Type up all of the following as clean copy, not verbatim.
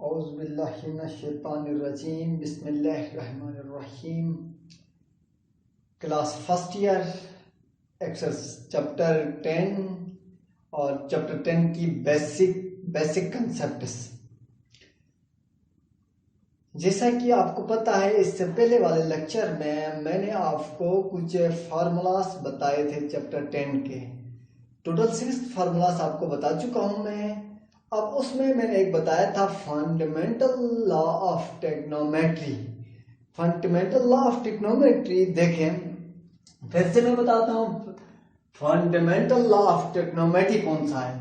औज़ुबिल्लाहिमिनश्शैतानिर्रजीम बिस्मिल्लाहिर्रहमानिर्रहीम। Class first year exercise chapter 10 और chapter 10 की बेसिक कंसेप्ट्स। जैसा कि आपको पता है, इससे पहले वाले लेक्चर में मैंने आपको कुछ फार्मूलास बताए थे चैप्टर 10 के। टोटल 6 फार्मूलास आपको बता चुका हूं मैं। अब उसमें मैंने एक बताया था fundamental law of टेक्नोमेट्री। Fundamental law of टेक्नोमेट्री देखें, फिर से मैं बताता हूं। फंडामेंटल लॉ ऑफ टेक्नोमेट्री कौन सा है?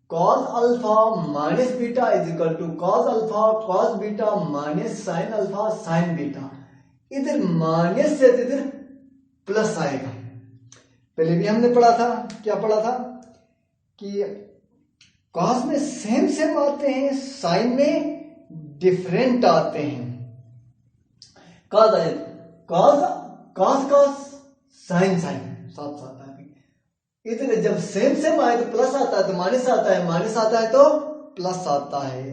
cos alpha minus beta is equal to cos alpha cos beta minus sin alpha sin beta. इधर माइनस से इधर प्लस आएगा। पहले भी हमने पढ़ा था, क्या पढ़ा था कि cos में सेम आते हैं, sin में डिफरेंट आते हैं। cos आए cos sin साथ साथ आए। इधर जब सेम आए तो प्लस आता है, तो माइनस आता है, माइनस आता है तो प्लस आता है।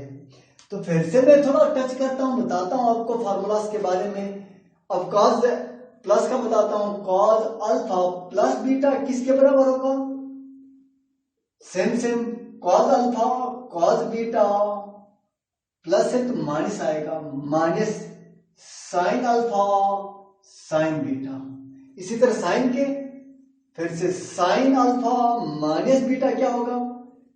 तो फिर से मैं थोड़ा टच करता हूं, बताता हूं आपको फार्मूलास के बारे में। अब cos प्लस का बताता हूं। cos अल्फा प्लस बीटा किसके बराबर होगा? Same cos alpha cos beta plus है तो माइनस आएगा, minus sin alpha sin beta. इसी तरह sin के फिर से sin अल्फा माइनस बीटा क्या होगा?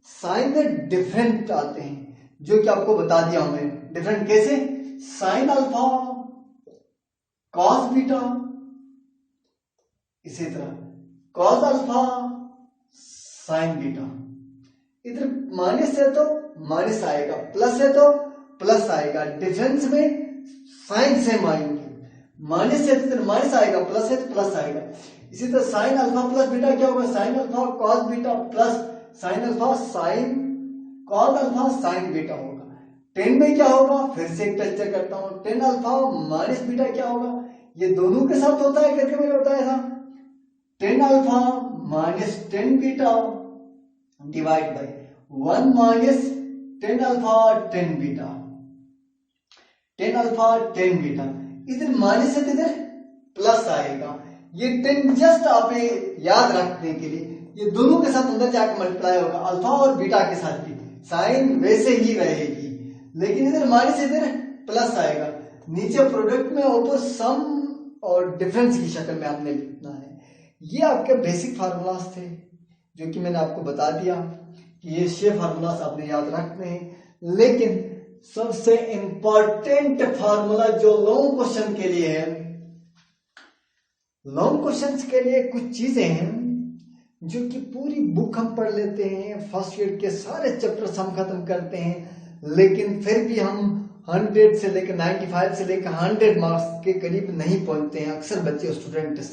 sin में डिफरेंट आते हैं, जो कि आपको बता दिया हूं मैं। डिफरेंट कैसे? sin अल्फा cos बीटा, इसी तरह cos अल्फा sin बीटा। इधर माइनस है तो माइनस आएगा, प्लस है तो प्लस आएगा। डिफरेंस में साइन सेम आएंगे। माइनस है तो माइनस आएगा, प्लस है तो प्लस आएगा। इसी तरह साइन अल्फा प्लस बीटा क्या होगा? Sine alpha cos beta plus sine alpha sign cos alpha sine beta होगा। 10 में क्या होगा? फिर से एक टच करता हूं। 10 अल्फा माइनस बीटा क्या होगा? ये दोनों के साथ होता है करके मैंने बताया था। 10 alpha minus 10 beta divide by 1 minus 10 alpha 10 beta. 10 alpha 10 beta, इधर माइनस है तो इधर प्लस आएगा। ये 10 जस्ट आप याद रखने के लिए, ये दोनों के साथ अंदर जाकर मल्टीप्लाई होगा, अल्फा और बीटा के साथ भी। साइन वैसे ही रहेगी, लेकिन इधर माइनस इधर प्लस आएगा। नीचे प्रोडक्ट में ऊपर सम और डिफरेंस की शक्ल में आपने लिखना है। ये आपके बेसिक फार्मूलास थे, जो कि मैंने आपको बता दिया कि ये 6 फार्मूलास आपने याद रखने हैं। लेकिन सबसे इंपॉर्टेंट फार्मूला जो लॉन्ग क्वेश्चन के लिए है, लॉन्ग क्वेश्चंस के लिए कुछ चीजें हैं जो कि पूरी बुक हम पढ़ लेते हैं, फर्स्ट ईयर के सारे चैप्टर्स हम खत्म करते हैं, लेकिन फिर भी हम 100 से लेकर 95 से लेकर 100 मार्क्स के करीब नहीं पहुंचते हैं अक्सर बच्चे स्टूडेंट्स।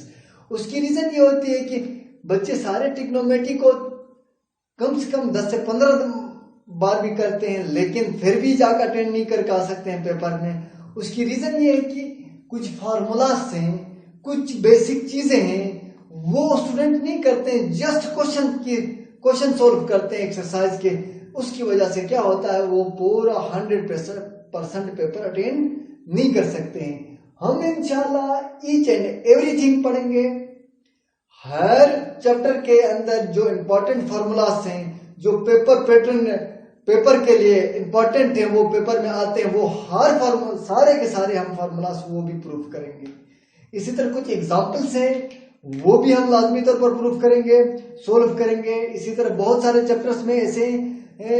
उसकी रीजन ये होती है कि बच्चे सारे ट्रिग्नोमेट्री को कम से कम 10 से 15 बार भी करते हैं, लेकिन फिर भी जाकर अटेंड नहीं करके आ सकते हैं पेपर में। उसकी रीजन ये है कि कुछ फार्मूलास हैं, कुछ बेसिक चीजें हैं, वो स्टूडेंट नहीं करते हैं, जस्ट क्वेश्चन सोल्व करते हैं एक्सरसाइज के। उसकी वजह से क्या होता है, वो पूरा 100% पेपर अटेंड नहीं कर सकते हैं। हम इंशाल्लाह ईच एंड एवरीथिंग पढ़ेंगे। हर चैप्टर के अंदर जो इंपॉर्टेंट फार्मूलास हैं, जो पेपर के लिए इंपॉर्टेंट है, वो पेपर में आते हैं, वो हर फार्मूला सारे के सारे हम फार्मूलास वो भी प्रूफ करेंगे। इसी तरह कुछ एग्जाम्पल्स हैं, वो भी हम लाजमी तौर पर प्रूफ करेंगे, सोल्व करेंगे। इसी तरह बहुत सारे चैप्टर्स में ऐसे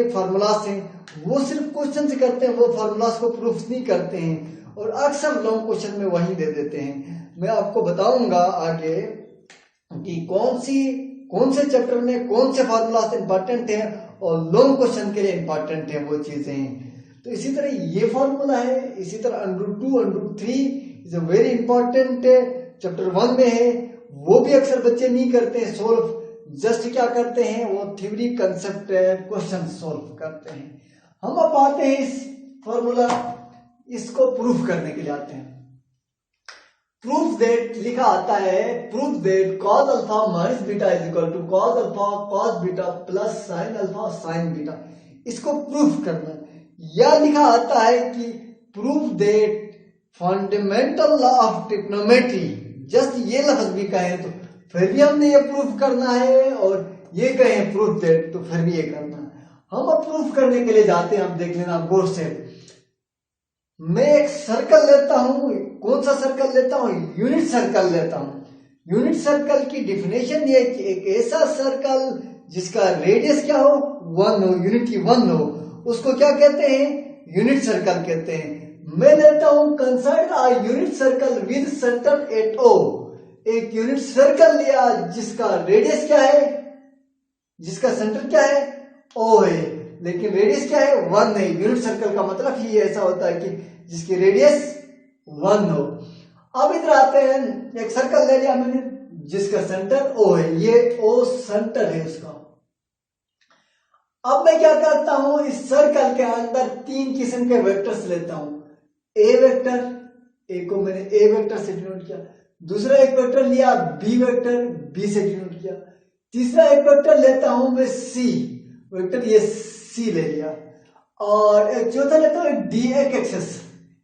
फार्मूलास हैं, वो सिर्फ क्वेश्चन से करते हैं, वो फार्मूलास को प्रूफ नहीं करते हैं, और अक्सर लॉन्ग क्वेश्चन में वही दे देते हैं। मैं आपको बताऊंगा आगे कि कौन से चैप्टर में कौन से फार्मूलास इंपॉर्टेंट है और लॉन्ग क्वेश्चन के लिए इंपॉर्टेंट है वो चीजें। तो इसी तरह ये फार्मूला है। इसी तरह √2 √3 is a very important, chapter 1 में है, वो भी अक्सर बच्चे नहीं करते हैं सोल्व। जस्ट क्या करते हैं, वो थ्योरी कंसेप्ट क्वेश्चन सोल्व करते हैं। हम अब आते हैं इस फार्मूला, इसको प्रूफ करने के लिए आते हैं। प्रूफ दैट लिखा आता है, proof that cos alpha minus beta is equal to cos alpha cos beta plus sin alpha sin beta. इसको प्रूफ करना है या लिखा आता है कि prove that fundamental law of trigonometry, just ये लफ्ज भी कहें तो फिर भी हमने ये प्रूफ करना है, और ये कहें प्रूफ दैट तो फिर भी ये करना है। हम अब प्रूफ करने के लिए जाते हैं। हम देख लेना गौर से। मैं एक सर्कल लेता हूं। कौन सा सर्कल लेता हूं? यूनिट सर्कल लेता हूं। यूनिट सर्कल की डिफिनेशन ये कि एक ऐसा सर्कल जिसका रेडियस क्या हो? 1 हो, यूनिट की 1 हो, उसको क्या कहते हैं? यूनिट सर्कल कहते हैं। मैं लेता हूं consider a unit circle with centre eight O। एक यूनिट सर्कल लिया जिसका रेडियस क्या है? जिसका सेंटर क्या है? O है, लेकिन रेडियस क्या है? 1 है। यूनिट सर्कल का मतलब ही ऐसा होता है कि जिसकी रेडियस 1 हो। अब इधर आते हैं, एक सर्कल ले लिया मैंने जिसका सेंटर O है, ये O सेंटर है उसका। अब मैं क्या करता हूं, इस सर्कल के अंदर 3 किस्म के वेक्टर्स लेता हूं। ए वेक्टर, ए को मैंने ए वेक्टर से डिनोट किया। दूसरा एक वेक्टर लिया बी वेक्टर, बी से डिनोट किया। तीसरा एक वेक्टर लेता हूं मैं सी वेक्टर, ये सी ले लिया। और एक चौथा लेता हूं डी, एक एक्सेस,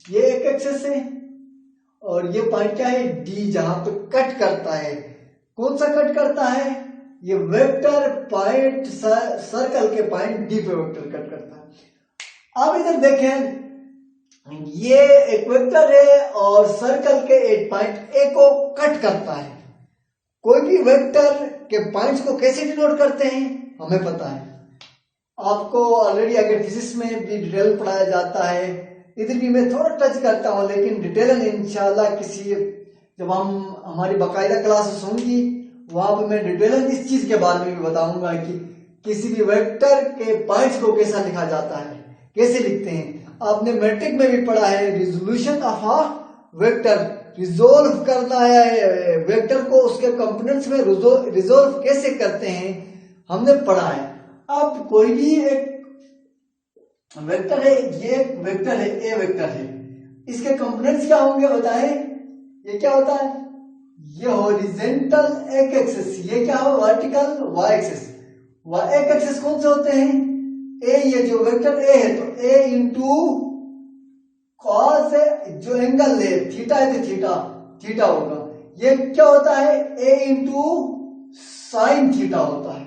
ये एक एक्सेस है, और ये पॉइंट क्या है? डी, जहां पे कट करता है। कौन सा कट करता है? ये वेक्टर पॉइंट सर्कल के पॉइंट डी पे वेक्टर कट करता है। अब इधर देखें, ये एक वेक्टर है और सर्कल के एक पॉइंट ए को कट करता है। कोई भी वेक्टर के पॉइंट्स को कैसे डिनोट करते हैं हमें पता है। आपको ऑलरेडी अगर फिजिक्स में भी डिटेल पढ़ाया जाता है, इधर भी मैं थोड़ा टच करता हूं, लेकिन डिटेल इंशाल्लाह किसी जब हम हमारी बाकायदा क्लासेस होंगी वहां पर मैं डिटेल इस चीज के बारे में भी बताऊंगा कि किसी भी वेक्टर के पॉइंट्स को कैसा लिखा जाता है, कैसे लिखते हैं। आपने मैट्रिक में भी पढ़ा है resolution of a vector, resolve करना है वेक्टर को, उसके कंपोनेंट्स में रिजोल्व कैसे करते हैं हमने पढ़ा है। अब कोई भी एक वेक्टर है, ये वेक्टर है, ए वेक्टर है, इसके कंपोनेंट्स क्या होंगे बताएं? ये क्या होता है? ये हॉरिजॉन्टल एक एक्सिस, ये क्या हो? Vertical Y axis. Y axis कौन से होते हैं? ए, ये जो वेक्टर ए है तो ए इंटू कॉस है, जो एंगल है थीटा है तो थीटा थीटा होगा। ये क्या होता है? ए इंटू साइन थीटा होता है।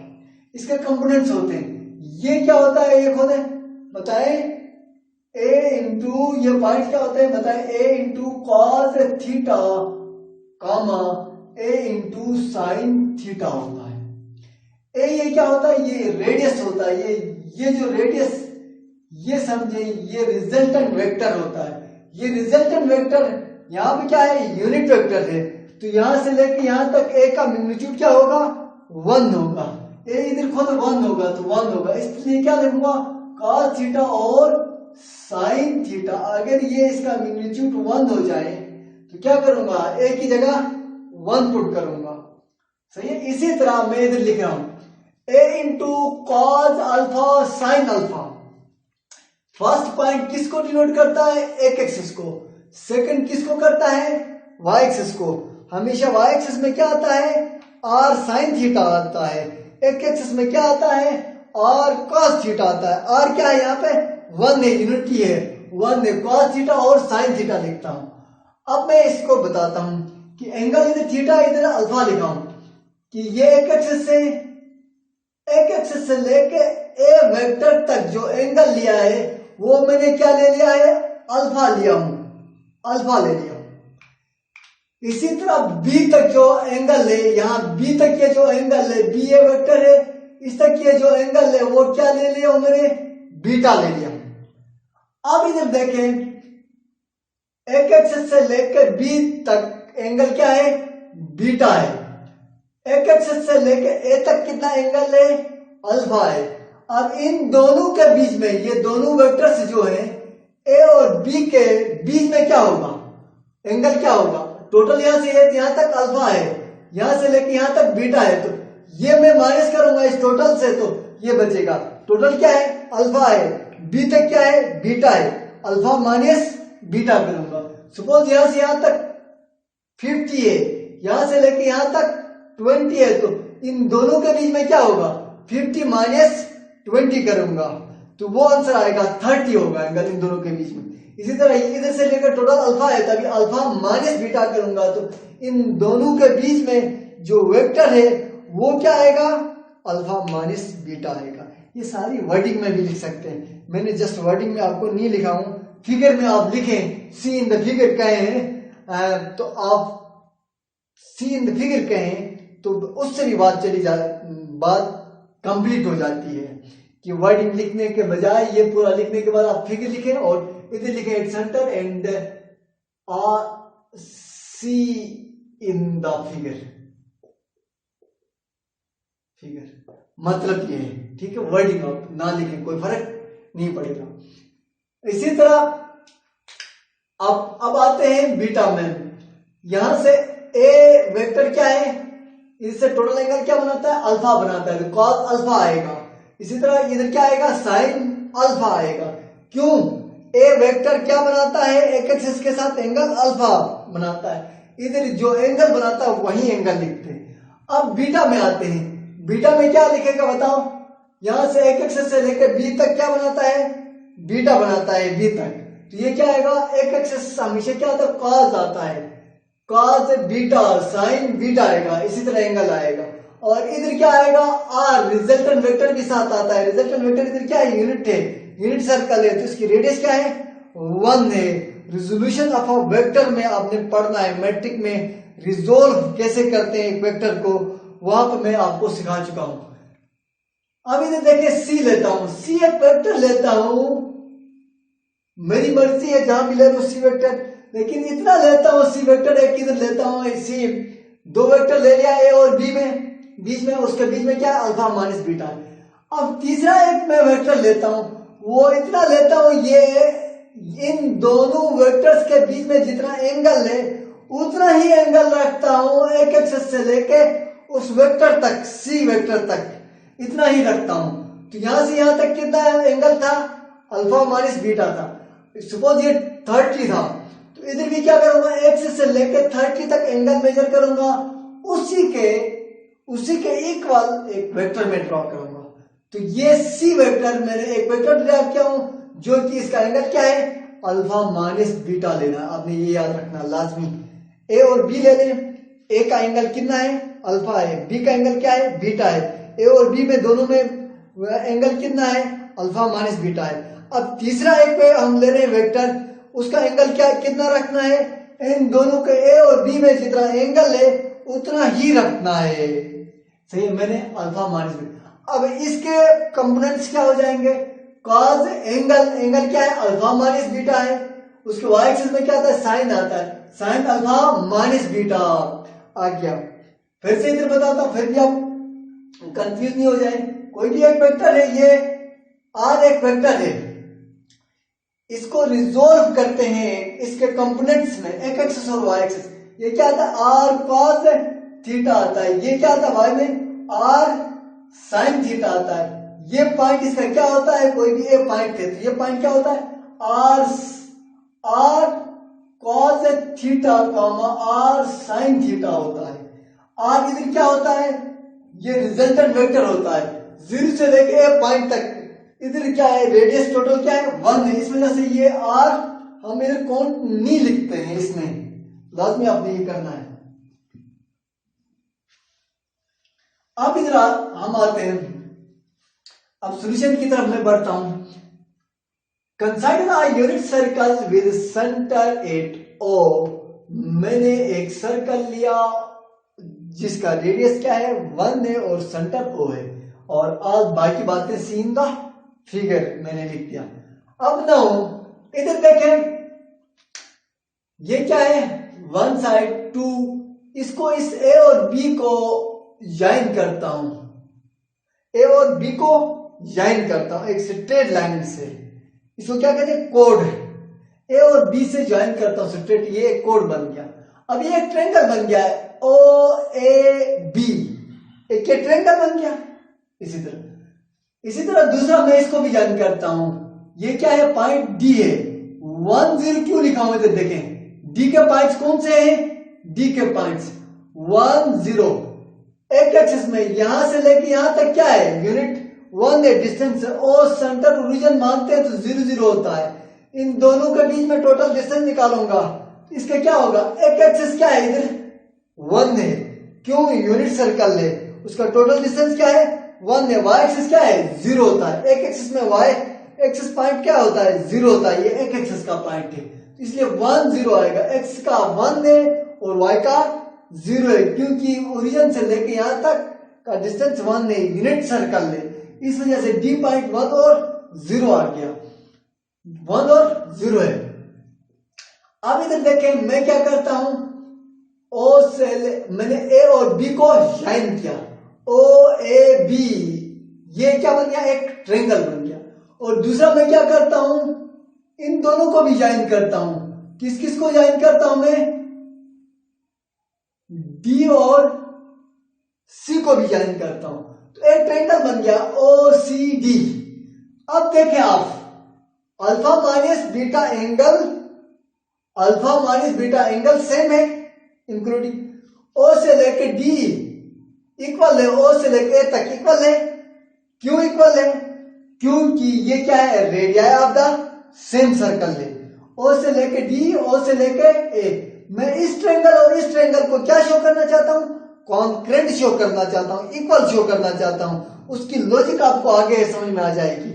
इसके कंपोनेंट्स होते हैं। ये क्या होता है? ये खुद है बताए? ए इंटू ये पॉइंट क्या होता है बताए? ए इंटू कॉस थीटा कामा ए इंटू साइन थीटा होता है। ए ये क्या होता है? ये रेडियस होता है। ये जो रेडियस, ये समझे, ये रिजल्टेंट वेक्टर होता है। ये रिजल्टेंट वेक्टर यहाँ पे क्या है? यूनिट वेक्टर है। तो यहां से लेके यहां तक ए का मैग्नीट्यूड क्या होगा? 1 होगा। ए इधर खुद 1 होगा तो 1 होगा, इसलिए क्या लिखूंगा? cos थीटा और साइन थीटा। अगर ये इसका मैग्नीट्यूड 1 हो जाए तो क्या करूंगा? ए की जगह 1 पुट करूंगा। सही है। इसी तरह मैं इधर लिख रहा हूं A into cos alpha sine alpha. First point किसको डिनोट करता है? एक एक्सिस को। सेकंड किसको करता है? वाई एक्सिस को। हमेशा वाई एक्सिस में क्या आता है? आर साइन थीटा आता है। एक एक्सिस में क्या आता है? आर कॉस थीटा आता है। आर क्या है यहाँ पे? 1 है, यूनिटी है, 1 है। कॉस थीटा और साइन थीटा लिखता हूं। अब मैं इसको बताता हूं कि एंगल इधर थीटा, इधर अल्फा लिखा हूं कि ये एक एक्सिस से लेके ए वेक्टर तक जो एंगल लिया है वो मैंने क्या ले लिया है? अल्फा लिया हूं, अल्फा ले लिया हूं। इसी तरह बी तक जो एंगल है, यहां बी तक ये जो एंगल है, बी ए वेक्टर है, इस तक ये जो एंगल है वो क्या ले लिया हूं मैंने? बीटा ले लिया। अब इधर देखें, एक एक्सिस से लेकर बी तक एंगल क्या है? बीटा है। एक एक्सिस से लेकर ए तक कितना एंगल है? अल्फा है। अब इन दोनों के बीच में, ये दोनों वेक्टर्स जो हैं ए और बी के बीच में क्या होगा? एंगल क्या होगा? टोटल यहां से यहां तक अल्फा है, यहां से लेकर यहां तक बीटा है, तो ये मैं माइनस करूंगा इस टोटल से तो ये बचेगा। टोटल क्या है? अल्फा है। बी तक क्या है? बीटा है। अल्फा माइनस बीटा करूंगा। सपोज यहां से यहां तक 50 है, यहां से लेके यहां तक 20 है, तो इन दोनों के बीच में क्या होगा? 50 माइनस 20 करूंगा तो वो आंसर आएगा 30 होगा एंगल इन दोनों के बीच में। इसी तरह इधर से लेकर टोटल अल्फा है, तभी अल्फा माइनस बीटा करूंगा तो इन दोनों के बीच में जो वेक्टर है वो क्या आएगा, अल्फा माइनस बीटा आएगा। ये सारी वर्डिंग में भी लिख सकते हैं, मैंने जस्ट वर्डिंग में आपको नहीं लिखा हूं, फिगर में आप लिखें सी इन द फिगर कहें तो आप सी इन द फिगर कहें तो उससे भी बात कंप्लीट हो जाती है कि वर्डिंग लिखने के बजाय ये पूरा लिखने के बाद आप फिगर लिखें और इधर लिखें at centre and see in the figure मतलब ये है, ठीक है। वर्डिंग आप ना लिखें कोई फर्क नहीं पड़ेगा। इसी तरह अब आते हैं बीटा में। यहां से ए वेक्टर क्या है, इससे टोटल एंगल क्या बनाता है, अल्फा बनाता है, तो कॉस अल्फा आएगा। इसी तरह इधर क्या आएगा, साइन अल्फा आएगा। क्यों, ए वेक्टर क्या बनाता है, एक एक्सिस के साथ एंगल अल्फा बनाता है, इधर जो एंगल बनाता है वही एंगल लिखते हैं। अब बीटा में आते हैं, बीटा में क्या लिखेगा बताओ, यहां से एक एक्सिस से लेकर बी तक क्या बनाता है, बीटा बनाता है बी तक, तो ये क्या आएगा, एक एक्सिस हमेशा क्या आता है, कॉस आता है, कॉस बीटा साइन बीटा आएगा। इसी तरह एंगल आएगा। और इधर क्या आएगा, आर रिजल्टेंट वेक्टर भी साथ आता है। रिजल्टेंट वेक्टर इधर क्या है, यूनिट है, यूनिट सर्कल है, तो इसकी रेडियस क्या है, 1 है। रिजोल्यूशन ऑफ अ वेक्टर में आपने पढ़ना है, मैट्रिक में रिजोल्व कैसे करते हैं एक वेक्टर को, वहां पर मैं आपको सिखा चुका हूं। अब इधर देखिए सी लेता हूं, सी एक वेक्टर लेता हूं, मेरी मर्जी है जहां भी ले लो सी वेक्टर, लेकिन इतना लेता हूं सी वेक्टर, एक इधर लेता हूं सी, दो वेक्टर ले लिया ए और बी में, बीच में उसके बीच में क्या है, अल्फा माइनस बीटा। अब तीसरा एक मैं वेक्टर लेता हूं, वो इतना लेता हूं, ये इन दोनों वेक्टर्स के बीच में जितना एंगल है उतना ही एंगल रखता हूं, एक एक्सिस से लेके उस वेक्टर तक, सी वेक्टर तक इतना ही रखता हूं। तो यहां से यहां तक कितना एंगल था, अल्फा माइनस बीटा था। सपोज ये 30 था, तो इधर भी क्या करूंगा, एक्सिस से लेके 30 तक एंगल मेजर करूंगा, उसी के इक्वल एक वेक्टर में ड्रॉ करूंगा। तो ये सी वेक्टर मैंने एक वेक्टर ड्रॉ किया हूं, जो कि इसका एंगल क्या है, अल्फा माइनस बीटा लेना, आपने ये याद रखना लाजमी। ए और बी ले लें, ए का एंगल कितना है, अल्फा है, बी का एंगल क्या है, बीटा है। ए और बी में दोनों में एंगल कितना है, अल्फा माइनस बीटा है। अब तीसरा एक पे हम ले रहे हैं वेक्टर, उसका एंगल क्या कितना रखना है, इन दोनों के ए और बी में जितना एंगल है उतना ही रखना है, सही है। मैंने अल्फा माइनस बीटा, अब इसके कंपोनेंट्स क्या हो जाएंगे, कॉस एंगल क्या है, अल्फा माइनस बीटा है, उसके वाई एक्सिस में क्या आता है, साइन आता है, साइन अल्फा माइनस बीटा आ गया। फिर से इधर बताता हूं, फिर भी आप कंफ्यूज नहीं हो जाए। कोई भी एक वेक्टर है, ये आर एक वेक्टर है, इसको रिजोल्व करते हैं इसके कंपोनेंट्स में, एक एक्सिस और वाई एक्सिस। ये क्या आता है, आर कॉस थीटा आता है, ये क्या आता है, वाई में आर साइन थीटा आता है। ये पॉइंट इसका क्या होता है, कोई भी एक पॉइंट है, तो ये पॉइंट क्या होता है, r cos theta r sine theta होता है। आर इधर क्या होता है, ये रिजल्टेंट वेक्टर होता है, 0 से लेके ए पॉइंट तक। इधर क्या है, रेडियस टोटल क्या है, 1 है, इस वजह से ये आर हम इधर कौन नहीं लिखते हैं, इसमें लाजमी आपने ये करना है। अब इधर हम आते हैं, अब सॉल्यूशन की तरफ मैं बढ़ता हूं। Consider a unit circle with centre at O, मैंने एक सर्कल लिया जिसका रेडियस क्या है, 1 है और सेंटर ओ है, और आज बाकी बातें सीन द फिगर मैंने लिख दिया। अब ना इधर देखें, ये क्या है, 1 साइड 2, इसको इस ए और बी को ज्वाइन करता हूं, ए और बी को ज्वाइन करता हूं एक स्ट्रेट लाइन से, इसको क्या कहते हैं, कोड। ए और बी से ज्वाइन करता हूं स्ट्रेट, ये एक कोड बन गया। अब ये एक ट्रायंगल बन गया है, ओ ए बी, एक ट्रायंगल बन गया। इसी तरह दूसरा मैं इसको भी ज्वाइन करता हूं, ये क्या है, पॉइंट डी है, 1 0 क्यों लिखा हुआ है, देखें डी के पॉइंट्स कौन से हैं, डी के पॉइंट्स 1 0, एक एक्सिस में यहां से लेके यहां तक क्या है, यूनिट 1 है डिस्टेंस और सेंटर ओरिजिन मानते हैं तो 0 0 होता है। इन दोनों के बीच में टोटल डिस्टेंस निकालूंगा, इसका क्या होगा, एक एक्सिस क्या है इधर 1 है, क्यों यूनिट सर्कल है, उसका टोटल डिस्टेंस क्या है 1 है। वाई एक्सिस क्या है 0 होता है, एक एक्सिस में वाई एक्सिस पॉइंट क्या होता है 0 होता है, ये एक एक्सिस का पॉइंट है, इसलिए 1 0 आएगा। एक्स का 1 है और वाई का 0 है, क्योंकि ओरिजिन से लेके यहां तक का डिस्टेंस 1 है, यूनिट सर्कल है, इस वजह से डी पॉइंट 1 और 0 आ गया, 1 और 0 है। अब इधर देखें मैं क्या करता हूं, ओ से मैंने ए और बी को ज्वाइन किया, ओ ए बी, ये क्या बन गया एक ट्रायंगल बन गया। और दूसरा मैं क्या करता हूं, इन दोनों को भी ज्वाइन करता हूं, किस किस को ज्वाइन करता हूं मैं, डी और सी को भी ज्वाइन करता हूं, तो एक ट्रायंगल बन गया ओ सी डी। अब देखें आप, alpha minus beta angle, alpha minus beta angle same है, इंक्लूडिंग ओ से लेके डी इक्वल है, ओ से लेके ए तक इक्वल है। क्यों इक्वल है, क्योंकि ये क्या है radii of the same circle है, ओ से लेके डी, ओ से लेके ए। मैं इस ट्रायंगल और इस ट्रायंगल को क्या शो करना चाहता हूं, कॉन्करेंट शो करना चाहता हूं, इक्वल शो करना चाहता हूं। उसकी लॉजिक आपको आगे समझ में आ जाएगी।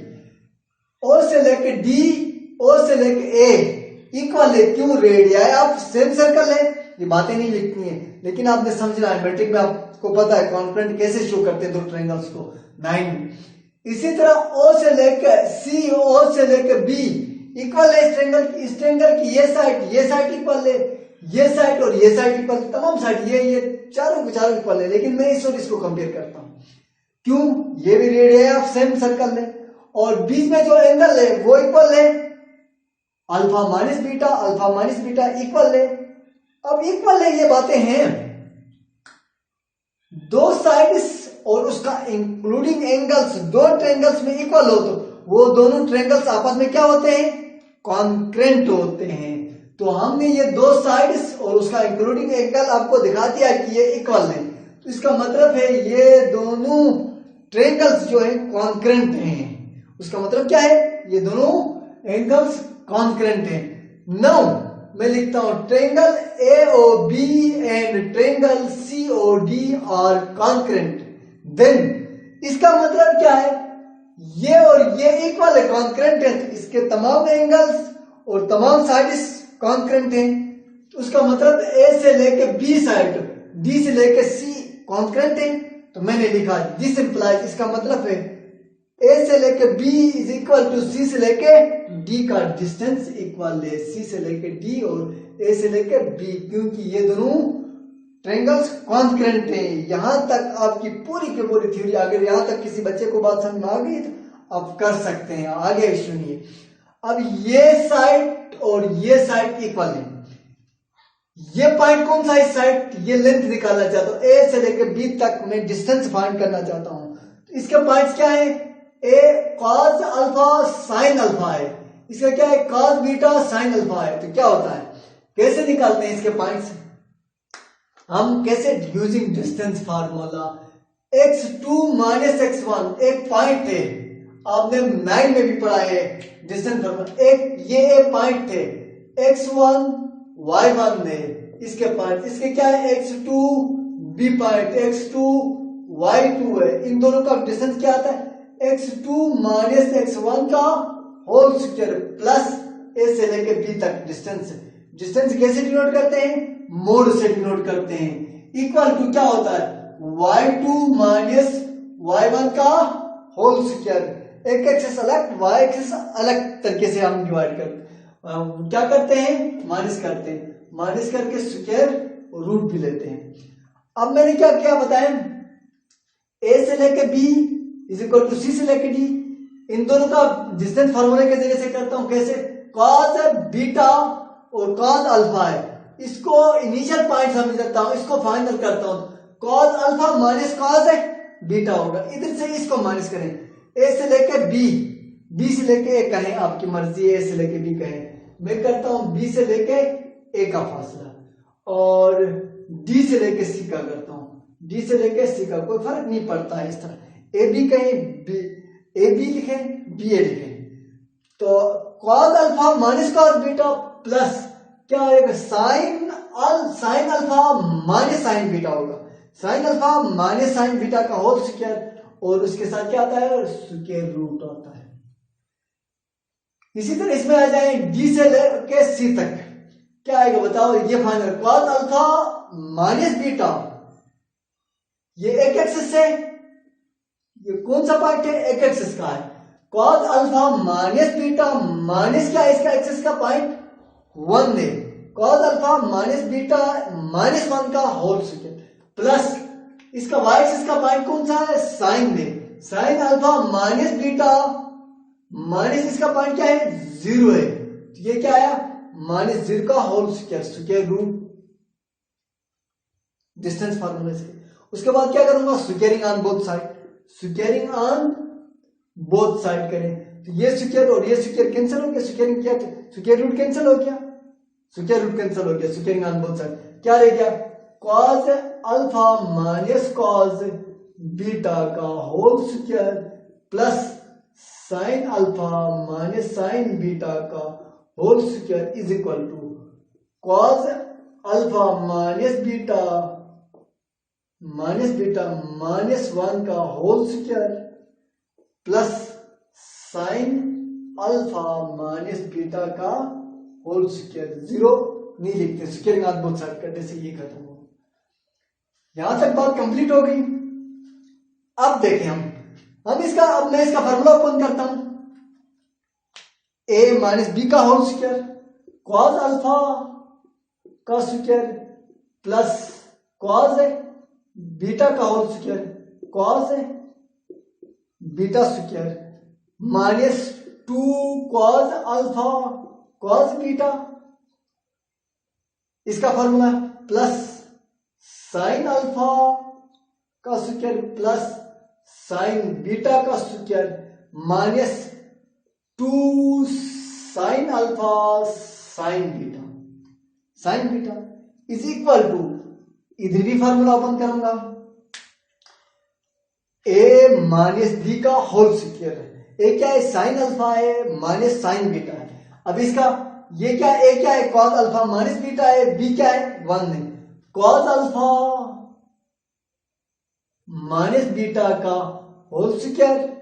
ओ से लेके डी, ओ से लेके ए इक्वल है, क्यों रेडियाई ऑफ सेम सर्कल है। ये बातें नहीं लिखनी है, लेकिन आपने समझना है, मैट्रिक में आपको पता है कॉन्करेंट कैसे शो करते हैं दो ट्रायंगल्स को 9। इसी तरह ओ से लेकर सी, ओ से लेकर बी इक्वल है इस ट्रायंगल की ये साइड इक्वल है, ये साइड और ये साइड इक्वल, तमाम साइड ये चारों के चारों इक्वल है, लेकिन मैं इस और इसको कंपेयर करता हूं, क्यों ये भी रेडियस ऑफ सेम सर्कल है और बीच में जो एंगल है वो इक्वल है, अल्फा माइनस बीटा इक्वल है। अब इक्वल है ये बातें हैं, दो साइड्स और उसका इंक्लूडिंग एंगल्स दो ट्रायंगल्स में इक्वल हो तो वो दोनों ट्रायंगल्स आपस में क्या होते हैं, कॉन्करेंट होते हैं। तो हमने ये दो साइड्स और उसका इंक्लूडिंग एंगल आपको दिखा दिया कि ये इक्वल है, तो इसका मतलब है ये दोनों ट्रायंगल्स जो है कॉन्करेंट हैं। उसका मतलब क्या है, ये दोनों एंगल्स कॉन्करेंट हैं। नाउ मैं लिखता हूं triangle AOB and triangle COD are concurrent. Then इसका मतलब क्या है, ये और ये इक्वल है, कॉन्करेंट है, तो इसके तमाम एंगल्स और तमाम साइड्स कॉन्करेंट हैं। तो उसका मतलब A से लेके B साइड, D से लेके C कॉन्करेंट है। तो मैंने लिखा दिस इंप्लाइज, इसका मतलब है A से लेके B is equal to C से लेके D का डिस्टेंस इक्वल है, C से लेके D और A से लेके B, क्योंकि ये दोनों ट्रायंगल्स कॉन्करेंट हैं। यहां तक आपकी पूरी की पूरी थ्योरी, अगर यहां तक किसी बच्चे को बात समझ में आ गई तो आप कर सकते हैं। आगे सुनिए, अब ये साइड और ये साइड इक्वल है, ये पॉइंट कौन सा, इस साइड ये लेंथ निकालना चाहता हूं, A से लेके B तक मैं डिस्टेंस फाइंड करना चाहता हूं। तो इसके पॉइंट्स क्या है, A cos alpha sine alpha है, इसका क्या है cos बीटा साइन अल्फा है। तो क्या होता है, कैसे निकालते हैं इसके पॉइंट्स, हम कैसे, using distance formula. x2 minus x1 एक पॉइंट है, आपने 9 में भी पढ़ा है डिस्टेंस फार्मूला। एक ये पॉइंट है, x1 y1 है, इसके पॉइंट, इसके क्या है x2 b point, x2 y2 है। इन दोनों का डिस्टेंस क्या आता है, x2 माइनस x1 का होल स्क्वायर प्लस A से लेके B तक डिस्टेंस। डिस्टेंस कैसे डिनोट करते हैं, मोड से डिनोट करते हैं। इक्वल टू क्या होता है, y2 माइनस y1 का होल स्क्वायर, एक एक्सिस अलग y एक्सिस अलग तरीके से हम डिवाइड करते हैं, क्या करते हैं माइनस करते हैं, माइनस करके स्क्वायर रूट भी लेते हैं। अब मैंने क्या क्या बताया, A से लेके B is equal to C से लेके D, इन दोनों का डिस्टेंस फार्मूले के जरिए से करता हूं, कैसे, cos बीटा और cos अल्फा है, इसको इनिशियल पॉइंट समझ लेता हूं, इसको फाइनल करता हूं, cos alpha minus cos beta होगा, इधर से इसको माइनस करें, A से लेके B से लेके A कहें, आपकी मर्जी है, A से लेके B कहें, मैं करता हूं B से लेके A का फासला और D से लेके C का करता हूं, D से लेके C का, कोई फर्क नहीं पड़ता है, इस तरह A B कहें ए बी लिखे, बी ए लिखे, तो cos alpha minus cos beta plus क्या आएगा, sine alpha minus sine beta होगा, sine alpha minus sine beta का होल स्क्वायर, और उसके साथ क्या आता है, स्क्वायर रूट आता है। इसी तरह इसमें आ जाए डी से लेके सी तक, क्या आएगा बताओ, ये final cos alpha minus beta, ये एक एक्सिस है, ये कौन सा पार्ट है, एक एक्सिस का है, cos alpha minus beta minus क्या है, इसका एक्सिस का पॉइंट 1 है, cos alpha minus beta minus 1 का होल स्क्वायर प्लस इसका वाई एक्सिस का पॉइंट कौन सा है, साइन में, sign alpha minus beta minus इसका पॉइंट क्या है, 0 है, तो ये क्या आया, माइनस 0 का whole square, square root distance formula से। उसके बाद क्या करूंगा, squaring on both side, squaring on both side करें, तो ये स्क्वायर और ये स्क्वायर कैंसिल हो गया, स्क्वायरिंग किया तो स्क्वायर रूट कैंसिल हो गया, स्क्वायर रूट कैंसिल हो गया, स्क्वायरिंग ऑन बोथ साइड क्या रह गया, cos alpha minus cos beta का whole square plus sine alpha minus sine beta का whole square is equal to cos alpha minus beta minus 1 का whole square plus sine alpha minus beta का whole square, 0 नहीं लिखते, squaring on both side करने से ये खत्म हो। यहां तक बात कंप्लीट हो गई। अब देखें हम अब मैं इसका फार्मूला ओपन करता हूं, a माइनस बी का होल स्क्वायर कॉस अल्फा का स्क्वायर प्लस कॉस बीटा का whole square cos beta square minus 2 cos alpha cos beta, इसका फॉर्मूला प्लस साइन अल्फा का स्क्वायर प्लस साइन बीटा का square minus 2 sine alpha sine beta is equal to, इधर भी formula open करूंगा, A minus B का whole square है, A क्या है, साइन अल्फा है माइनस साइन बीटा है। अब इसका ये क्या, ए क्या है, कॉस अल्फा माइनस बीटा है, बी क्या है 1 है, कॉस अल्फा माइनस बीटा का होल स्क्वायर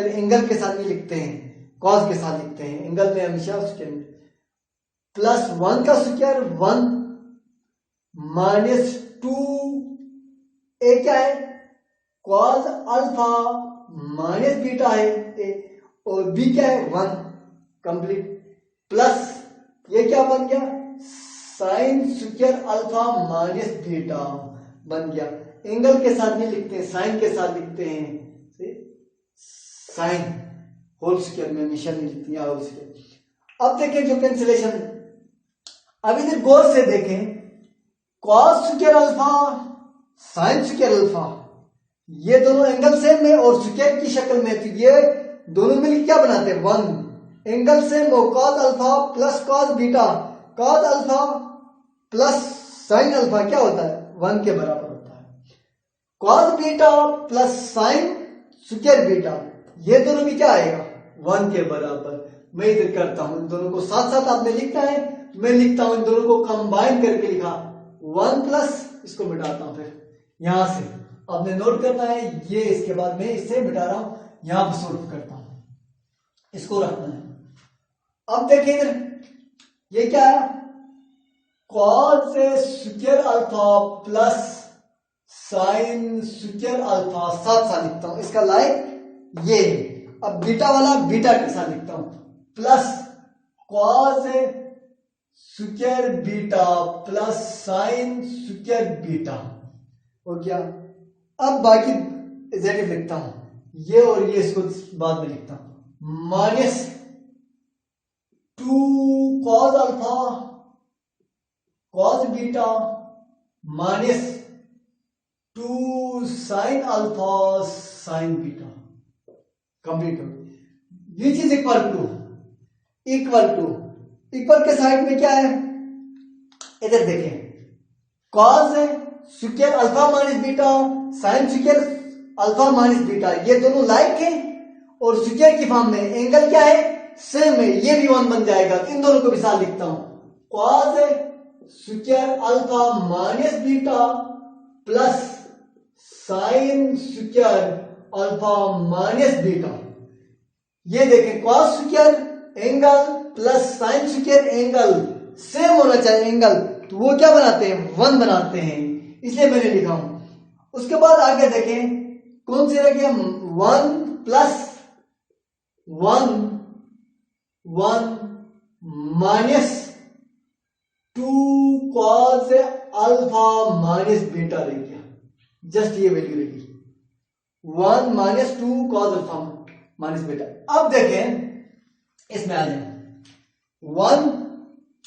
एंगल के साथ नहीं लिखते हैं, कॉस के साथ लिखते हैं, एंगल में हमेशा स्क्वायर प्लस 1 का स्क्वायर 1 माइनस 2, ए क्या है, कॉस अल्फा माइनस बीटा है ए, और बी क्या है 1 कंप्लीट प्लस ये क्या बन गया, sine square alpha minus beta बन गया। एंगल के साथ नहीं लिखते हैं, साइन के साथ लिखते हैं, साइन होल स्क्वायर में हमेशा नहीं लिखती है होल स्क्वायर। अब देखें जो कैंसिलेशन, अब इधर गौर से देखें, cos square alpha sine square alpha, ये दोनों एंगल सेम है और स्क्वायर की शक्ल में, तो ये दोनों मिलकर क्या बनाते हैं 1, एंगल सेम हो, cos alpha plus cos beta, cos alpha plus sine alpha क्या होता है 1 के बराबर होता है, cos beta plus sine square beta, ये दोनों भी क्या आएगा 1 के बराबर। मैं इधर करता हूं, इन दोनों को साथ साथ आपने लिखना है, मैं लिखता हूं, इन दोनों को कंबाइन करके लिखा 1 प्लस, इसको मिटाता हूं, फिर यहां से आपने नोट करना है, ये इसके बाद मैं इससे मिटा रहा हूं, यहां पर सॉल्व करता हूं, इसको रखना है। अब देखिए इधर ये क्या है, cos square alpha plus sine square alpha, साथ साथ लिखता हूं, इसका लाइक ये, अब बीटा वाला बीटा के साथ लिखता हूं, plus cos square beta plus sine square beta हो गया। अब बाकी जेड लिखता हूं, ये और ये इसको बाद में लिखता हूं, minus 2 cos alpha cos beta minus 2 sine alpha sine beta, complete हो गई। विच इज इक्वल के साइड में क्या है, इधर देखें, cos square alpha minus beta sine square alpha minus beta, ये दोनों लाइक है और स्क्वायर की फॉर्म में एंगल क्या है, सेम है, ये भी 1 बन जाएगा। तो इन दोनों को भी साथ लिखता हूं, cos square alpha minus beta plus sine square alpha minus beta. ये देखें cos square angle plus sine square angle same होना चाहिए एंगल, तो वो क्या बनाते हैं, 1 बनाते हैं, इसलिए मैंने लिखा हूं। उसके बाद आगे देखें कौन से रह गया, 1 plus 1 minus 2 cos alpha minus beta रह गया, जस्ट ये वैल्यू रहेगी 1 minus 2 cos alpha minus beta. अब देखें इसमें आ जाए 1,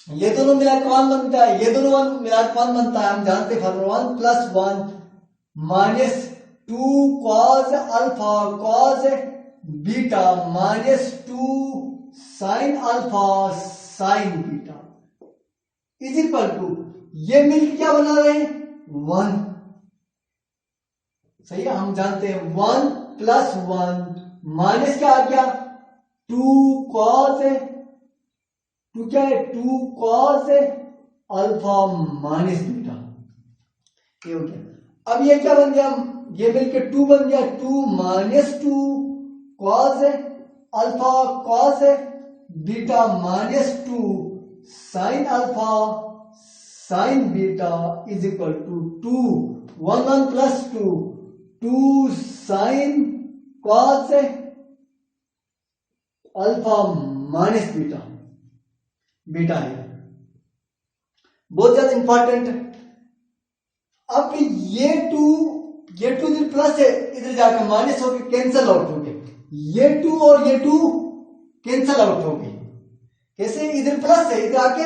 ये दोनों मिला 1 बनता है, ये दोनों 1 मिला 1 बनता है, हम जानते हैं formula 1 plus 1 minus 2 cos alpha cos beta minus 2 sine alpha sine beta is equal to, ये मिलकर क्या बना रहे हैं 1, सही है, हम जानते हैं 1 प्लस 1 माइनस क्या आ गया 2 कॉस, 2 क्या है 2 कॉस अल्फा माइनस बीटा, ये हो गया। अब ये क्या बन गया, ये मिलकर 2 बन गया, 2 minus 2 cos alpha cos beta minus 2 sine alpha sine beta is equal to 2 1 plus 2 sine cos alpha minus beta है, बहुत ज्यादा इंपॉर्टेंट है। अब ये 2 इधर प्लस है, इधर जाकर माइनस होकर कैंसल आउट हो गए, ये 2 और ये 2 कैंसल आउट हो गए, कैसे, इधर प्लस है, इधर आके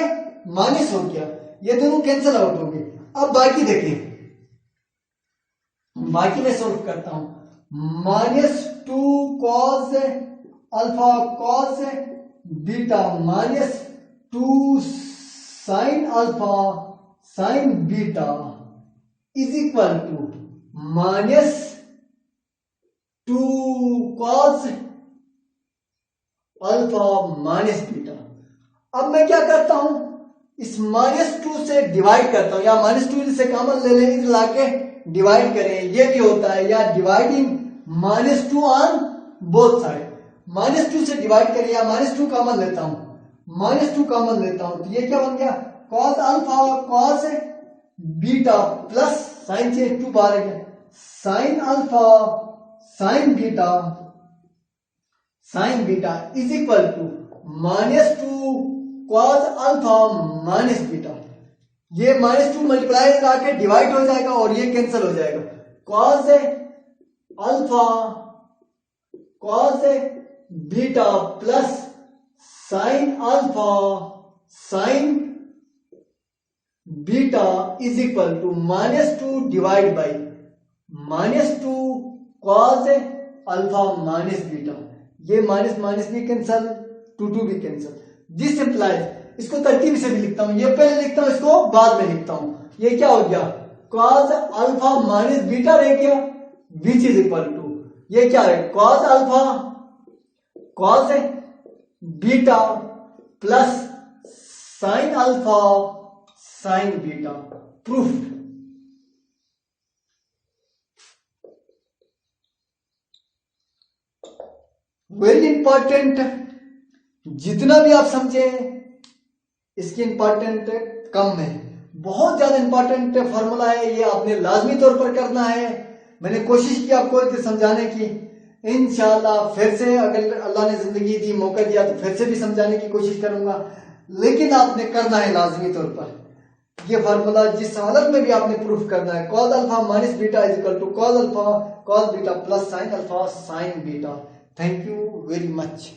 माइनस हो गया, ये दोनों कैंसल आउट हो गए। अब बाकी देखिए, बाकी मैं सॉल्व करता हूं, minus 2 cos alpha cos beta minus 2 sine alpha sine beta is equal to minus 2 cos alpha minus beta. अब मैं क्या करता हूं, इस माइनस 2 से डिवाइड करता हूं, या माइनस 2 से कॉमन ले लें, इधर लाके डिवाइड करें, ये भी होता है, या dividing minus 2 on both side, minus 2 से डिवाइड करें, या माइनस 2 कॉमन लेता हूं, माइनस 2 कॉमन लेता हूं, तो ये क्या बन गया cos alpha cos beta plus sine से 2 बाहर गया, sine alpha sine beta is equal to minus 2 cos alpha minus beta. ये माइनस 2 मल्टीप्लाई करके डिवाइड हो जाएगा और ये कैंसिल हो जाएगा, cos alpha cos beta plus sine alpha sine beta is equal to minus 2 divide by minus 2 cos alpha minus beta, ये minus minus भी कैंसल, 2 भी कैंसल, दिस इंप्लाइज, इसको तरतीब से भी लिखता हूं, ये पहले लिखता हूं, इसको बाद में लिखता हूं, ये क्या हो गया कॉस अल्फा माइनस बीटा रह गया विच इज इक्वल टू, ये क्या है cos alpha cos beta plus sine alpha sine beta, proof. Very important, जितना भी आप समझे इसकी इंपॉर्टेंट कम है, बहुत ज्यादा इंपॉर्टेंट फॉर्मूला है, ये आपने लाजमी तौर पर करना है। मैंने कोशिश की आपको इसे समझाने की, इंशाल्लाह फिर से अगर अल्लाह ने जिंदगी दी, मौका दिया तो फिर से भी समझाने की कोशिश करूंगा, लेकिन आपने करना है लाजमी तौर पर ये फार्मूला, जिस हालत में भी आपने प्रूफ करना है, cos alpha minus beta is equal to cos alpha cos beta plus sine alpha sine beta. Thank you very much.